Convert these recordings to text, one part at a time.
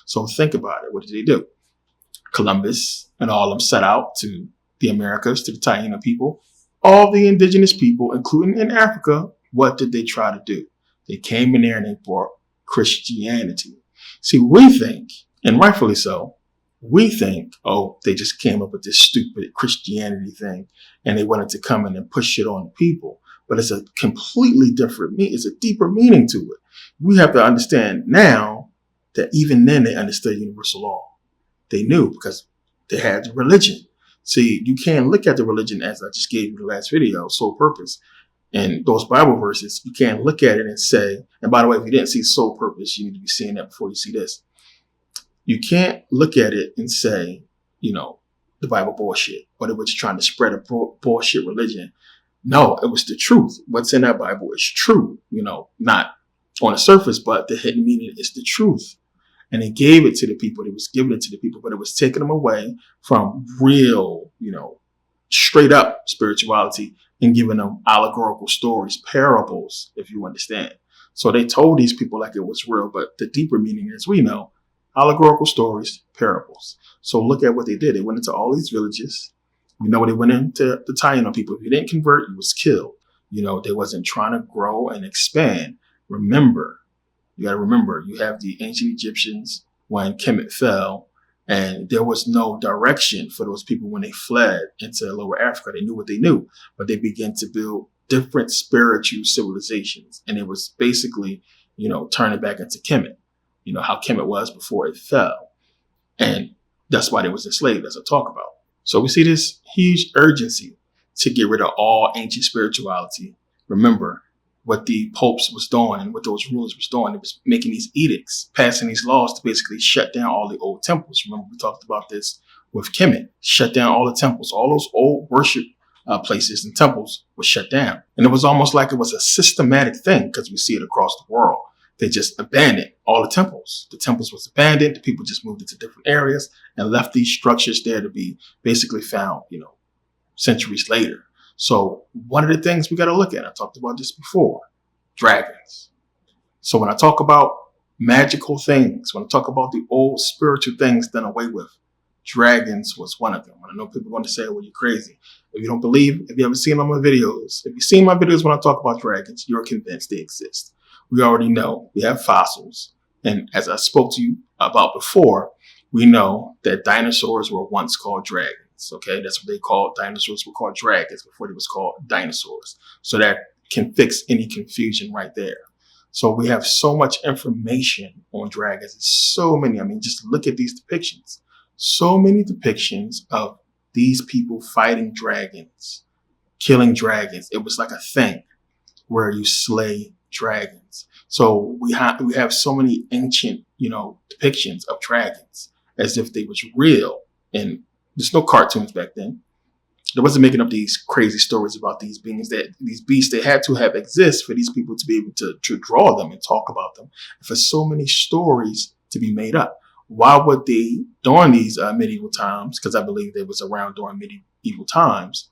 So think about it. What did they do? Columbus and all of them set out to the Americas, to the Taino people. All the indigenous people, including in Africa, what did they try to do? They came in there and they brought Christianity. See, we think, and rightfully so, we think, oh, they just came up with this stupid Christianity thing and they wanted to come in and push it on the people. But it's a completely different, it's a deeper meaning to it. We have to understand now that even then they understood universal law. They knew because they had religion. See, you can't look at the religion as I just gave you the last video, sole purpose. And those Bible verses, you can't look at it and say, and by the way, if you didn't see sole purpose, you need to be seeing that before you see this. You can't look at it and say, the Bible bullshit, or they were just trying to spread a bullshit religion. No, it was the truth. What's in that Bible is true, not on the surface, but the hidden meaning is the truth. And they gave it to the people. They was giving it to the people, but it was taking them away from real, straight up spirituality and giving them allegorical stories, parables, if you understand. So they told these people like it was real, but the deeper meaning is, we know, allegorical stories, parables. So look at what they did. They went into all these villages. They went into the Taino people. If you didn't convert, you was killed. They wasn't trying to grow and expand. You got to remember, you have the ancient Egyptians when Kemet fell, and there was no direction for those people when they fled into Lower Africa. They knew what they knew, but they began to build different spiritual civilizations. And it was basically, turning back into Kemet, how Kemet was before it fell. And that's why they was enslaved, as I talk about. So we see this huge urgency to get rid of all ancient spirituality. Remember, what the popes was doing and what those rulers was doing, it was making these edicts, passing these laws to basically shut down all the old temples. Remember, we talked about this with Kemet, shut down all the temples, all those old worship places and temples were shut down. And it was almost like it was a systematic thing because we see it across the world. They just abandoned all the temples. The temples was abandoned. The people just moved into different areas and left these structures there to be basically found, centuries later. So one of the things we got to look at, I talked about this before, dragons. So when I talk about magical things, when I talk about the old spiritual things done away with, dragons was one of them. I know people are going to say, well, you're crazy. If you don't believe, if you haven't seen my videos, if you've seen my videos when I talk about dragons, you're convinced they exist. We already know we have fossils. And as I spoke to you about before, we know that dinosaurs were once called dragons. Okay, that's what they called. Dinosaurs were called dragons before they was called dinosaurs. So that can fix any confusion right there. So we have so much information on dragons. It's so many. Just look at these depictions. So many depictions of these people fighting dragons, killing dragons. It was like a thing where you slay dragons. So we have so many ancient, depictions of dragons as if they was real. And there's no cartoons back then. They wasn't making up these crazy stories about these beings, these beasts. They had to have exist for these people to be able to draw them and talk about them. And for so many stories to be made up. Why would they, during these medieval times, because I believe they was around during medieval times,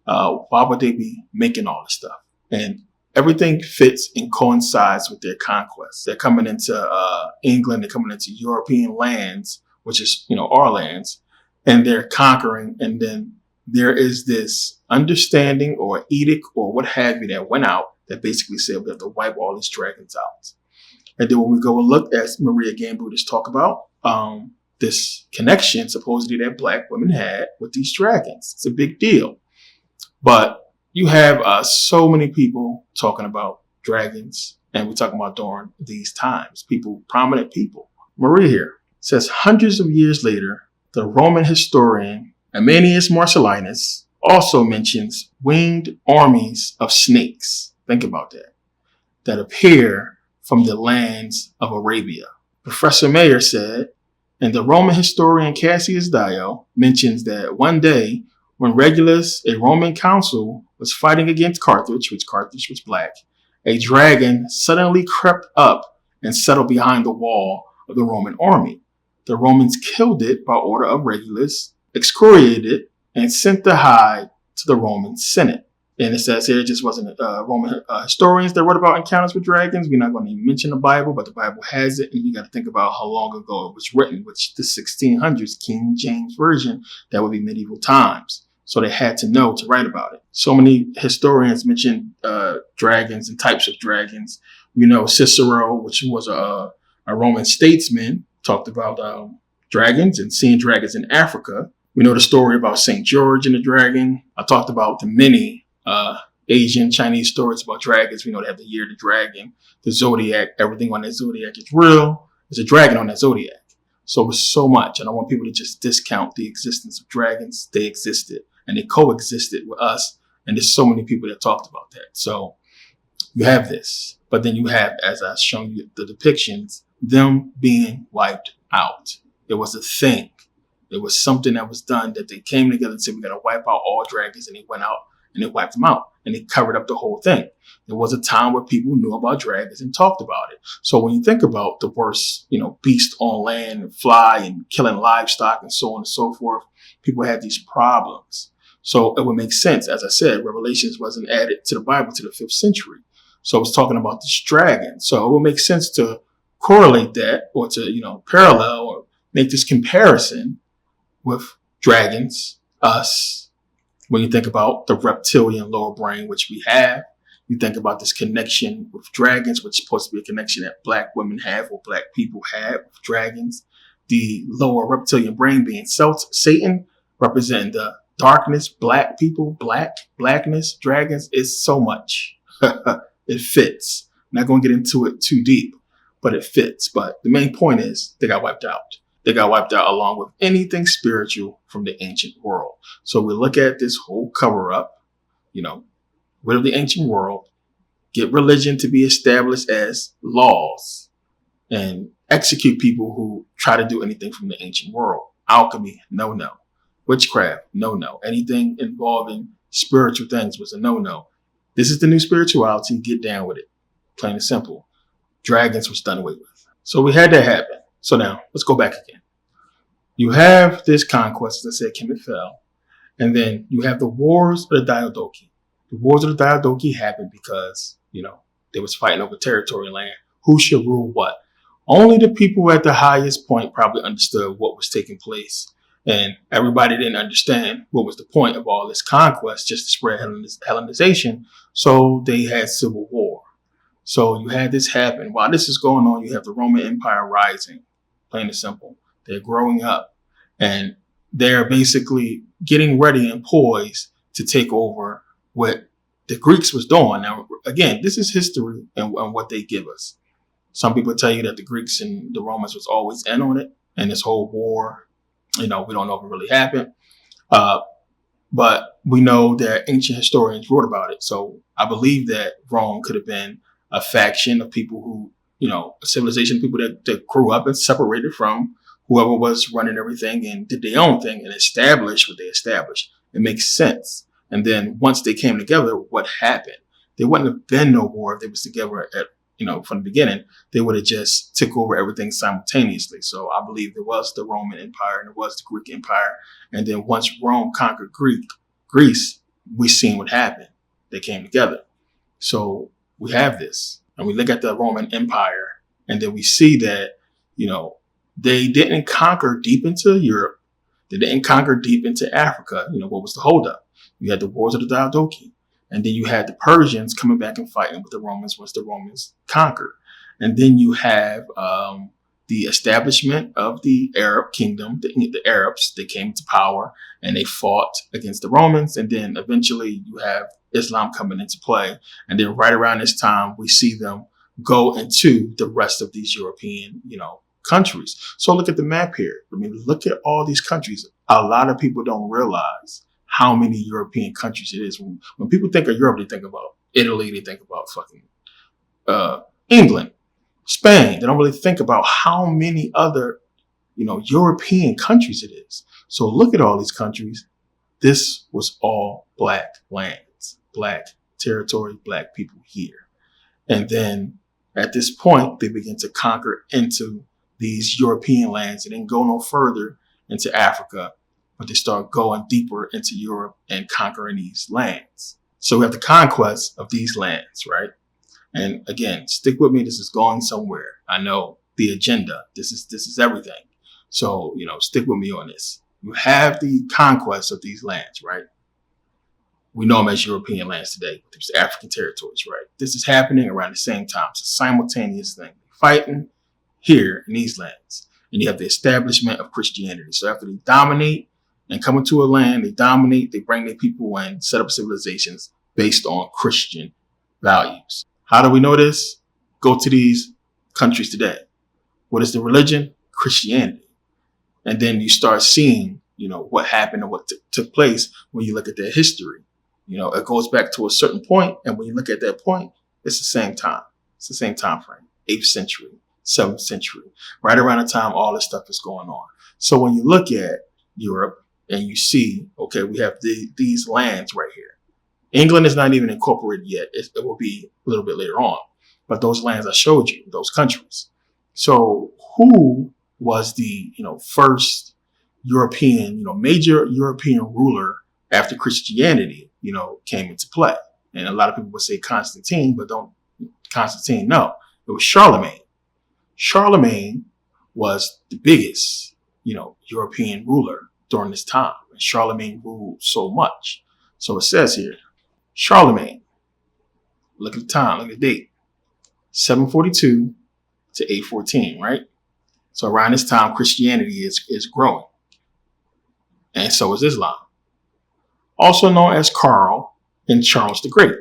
why would they be making all this stuff? And everything fits and coincides with their conquests. They're coming into England, they're coming into European lands, which is, our lands, and they're conquering. And then there is this understanding or edict or what have you that went out that basically said we have to wipe all these dragons out. And then when we go and look, as Maria Gamble just talked about, this connection supposedly that Black women had with these dragons. It's a big deal. But you have so many people talking about dragons, and we're talking about during these times, prominent people. Maria here says hundreds of years later, The Roman historian Ammianus Marcellinus also mentions winged armies of snakes. Think about that appear from the lands of Arabia. Professor Mayer said, and the Roman historian Cassius Dio mentions that one day when Regulus, a Roman consul, was fighting against Carthage, which Carthage was black, a dragon suddenly crept up and settled behind the wall of the Roman army. The Romans killed it by order of Regulus, excoriated it, and sent the hide to the Roman Senate. And it says here it just wasn't Roman historians that wrote about encounters with dragons. We're not going to even mention the Bible, but the Bible has it. And you got to think about how long ago it was written, which the 1600s, King James Version, that would be medieval times. So they had to know to write about it. So many historians mention dragons and types of dragons. We know Cicero, which was a Roman statesman, talked about dragons and seeing dragons in Africa. We know the story about St. George and the dragon. I talked about the many Asian, Chinese stories about dragons. We know they have the year of the dragon, the zodiac, everything on that zodiac is real. There's a dragon on that zodiac. So it's so much. I don't want people to just discount the existence of dragons. They existed and they coexisted with us. And there's so many people that talked about that. So you have this, but then you have, as I've shown you the depictions, them being wiped out. It was a thing. It was something that was done that they came together and said, we got to wipe out all dragons. And they went out and they wiped them out and they covered up the whole thing. There was a time where people knew about dragons and talked about it. So when you think about the worst, beast on land and fly and killing livestock and so on and so forth, people had these problems. So it would make sense. As I said, Revelations wasn't added to the Bible to the 5th century. So it's talking about this dragon. So it would make sense to correlate that or to, parallel or make this comparison with dragons, us. When you think about the reptilian lower brain, which we have, you think about this connection with dragons, which is supposed to be a connection that black women have or black people have with dragons. The lower reptilian brain being Satan, representing the darkness, black people, blackness, dragons. Is so much. It fits. I'm not going to get into it too deep, but it fits. But the main point is they got wiped out. They got wiped out along with anything spiritual from the ancient world. So we look at this whole cover up, rid of the ancient world, get religion to be established as laws, and execute people who try to do anything from the ancient world. Alchemy, no. Witchcraft, no. Anything involving spiritual things was a no. This is the new spirituality. Get down with it. Plain and simple. Dragons was done away with. So we had that happen. So now let's go back again. You have this conquest, as I said, Kemet fell. And then you have the wars of the Diadochi. The wars of the Diadochi happened because, they was fighting over territory land. Who should rule what? Only the people at the highest point probably understood what was taking place. And everybody didn't understand what was the point of all this conquest, just to spread Hellenization. So they had civil war. So you had this happen. While this is going on, you have the Roman Empire rising. Plain and simple. They're growing up and they're basically getting ready and poised to take over what the Greeks was doing. Now, again, this is history and what they give us. Some people tell you that the Greeks and the Romans was always in on it. And this whole war, we don't know if it really happened. But we know that ancient historians wrote about it. So I believe that Rome could have been a faction of people who, a civilization of people that grew up and separated from whoever was running everything and did their own thing and established what they established. It makes sense. And then once they came together, what happened? There wouldn't have been no war if they was together from the beginning. They would have just took over everything simultaneously. So I believe there was the Roman Empire and there was the Greek Empire. And then once Rome conquered Greece, we seen what happened. They came together. So we have this. And we look at the Roman Empire and then we see that, they didn't conquer deep into Europe. They didn't conquer deep into Africa. What was the holdup? You had the wars of the Diadochi. And then you had the Persians coming back and fighting with the Romans once the Romans conquered. And then you have the establishment of the Arab kingdom, the Arabs. They came to power and they fought against the Romans. And then eventually you have Islam coming into play. And then right around this time, we see them go into the rest of these European, countries. So look at the map here. I mean, look at all these countries. A lot of people don't realize how many European countries it is. When people think of Europe, they think about Italy, they think about fucking England, Spain. They don't really think about how many other, European countries it is. So look at all these countries. This was all black lands, black territory, black people here. And then at this point, they begin to conquer into these European lands and then go no further into Africa, but they start going deeper into Europe and conquering these lands. So we have the conquest of these lands, right? And again, stick with me. This is going somewhere. I know the agenda. This is everything. So, stick with me on this. You have the conquest of these lands, right? We know them as European lands today. There's African territories, right? This is happening around the same time. It's a simultaneous thing. Fighting here in these lands. And you have the establishment of Christianity. So after they dominate and come into a land, they dominate, they bring their people in, set up civilizations based on Christian values. How do we know this? Go to these countries today. What is the religion? Christianity. And then you start seeing, what happened and what took place when you look at their history. It goes back to a certain point, and when you look at that point, it's the same time. It's the same time frame. 8th century, 7th century, right around the time all this stuff is going on. So when you look at Europe and you see, okay, we have these lands right here. England is not even incorporated yet. It will be a little bit later on. But those lands I showed you, those countries. So who was the, first European, major European ruler after Christianity, came into play? And a lot of people would say Constantine, but Constantine, no. It was Charlemagne. Charlemagne was the biggest, European ruler during this time. And Charlemagne ruled so much. So it says here, Charlemagne, look at the time, look at the date, 742 to 814, right? So around this time, Christianity is growing. And so is Islam. Also known as Karl and Charles the Great,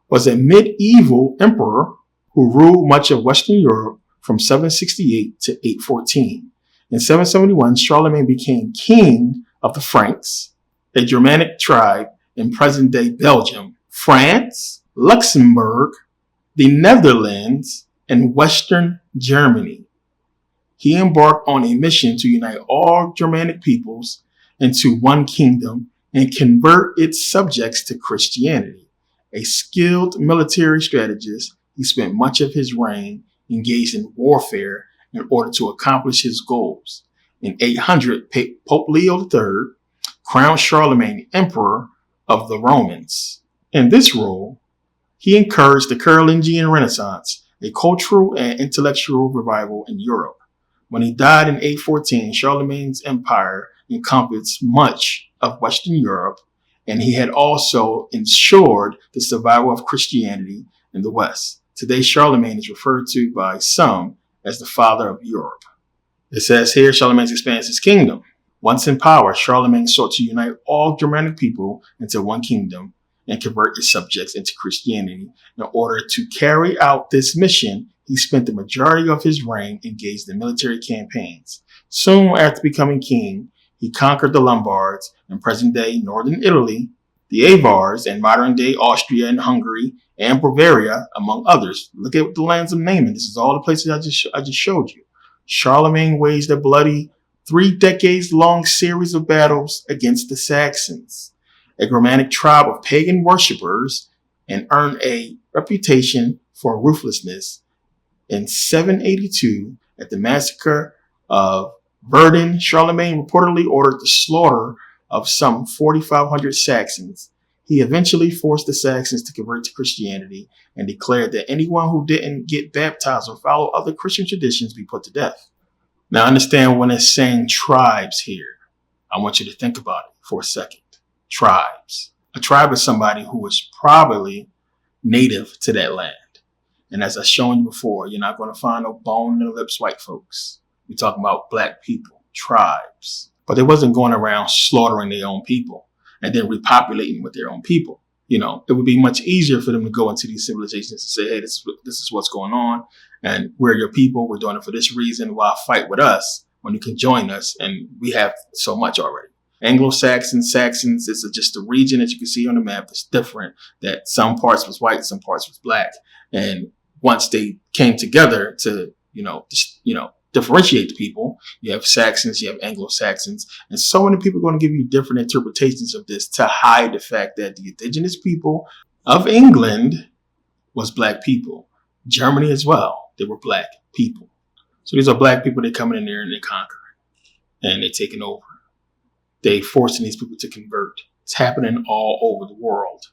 was a medieval emperor who ruled much of Western Europe from 768 to 814. In 771, Charlemagne became king of the Franks, a Germanic tribe in present-day Belgium, France, Luxembourg, the Netherlands, and Western Germany. He embarked on a mission to unite all Germanic peoples into one kingdom and convert its subjects to Christianity. A skilled military strategist, he spent much of his reign engaged in warfare in order to accomplish his goals. In 800, Pope Leo III crowned Charlemagne emperor of the Romans. In this role, he encouraged the Carolingian Renaissance, a cultural and intellectual revival in Europe. When he died in 814, Charlemagne's empire encompassed much of Western Europe, and he had also ensured the survival of Christianity in the West. Today, Charlemagne is referred to by some as the father of Europe. It says here, Charlemagne expands his kingdom. Once in power, Charlemagne sought to unite all Germanic people into one kingdom and convert its subjects into Christianity. In order to carry out this mission, he spent the majority of his reign engaged in military campaigns. Soon after becoming king, he conquered the Lombards in present-day northern Italy, the Avars in modern-day Austria and Hungary, and Bavaria, among others. Look at the lands I'm naming. This is all the places I just showed you. Charlemagne waged a bloody 3 decades-long series of battles against the Saxons, a Germanic tribe of pagan worshippers, and earned a reputation for ruthlessness. In 782, at the massacre of Verdun, Charlemagne reportedly ordered the slaughter of some 4,500 Saxons. He eventually forced the Saxons to convert to Christianity and declared that anyone who didn't get baptized or follow other Christian traditions be put to death. Now understand when it's saying tribes here, I want you to think about it for a second. Tribes. A tribe is somebody who is probably native to that land. And as I've shown you before, you're not going to find no bone in the lips white folks. We're talking about black people, tribes. But they wasn't going around slaughtering their own people and then repopulating with their own people. it would be much easier for them to go into these civilizations and say, hey, this is what's going on. And we're your people. We're doing it for this reason. Why fight with us when you can join us? And we have so much already. Anglo-Saxons, Saxons is just a region that you can see on the map that's different, that some parts was white, some parts was black. And once they came together to, differentiate the people, you have Saxons, you have Anglo-Saxons, and so many people are going to give you different interpretations of this to hide the fact that the indigenous people of England was black people. Germany as well, they were black people. So these are black people that come in there and they conquer and they're taking over. They forcing these people to convert. It's happening all over the world.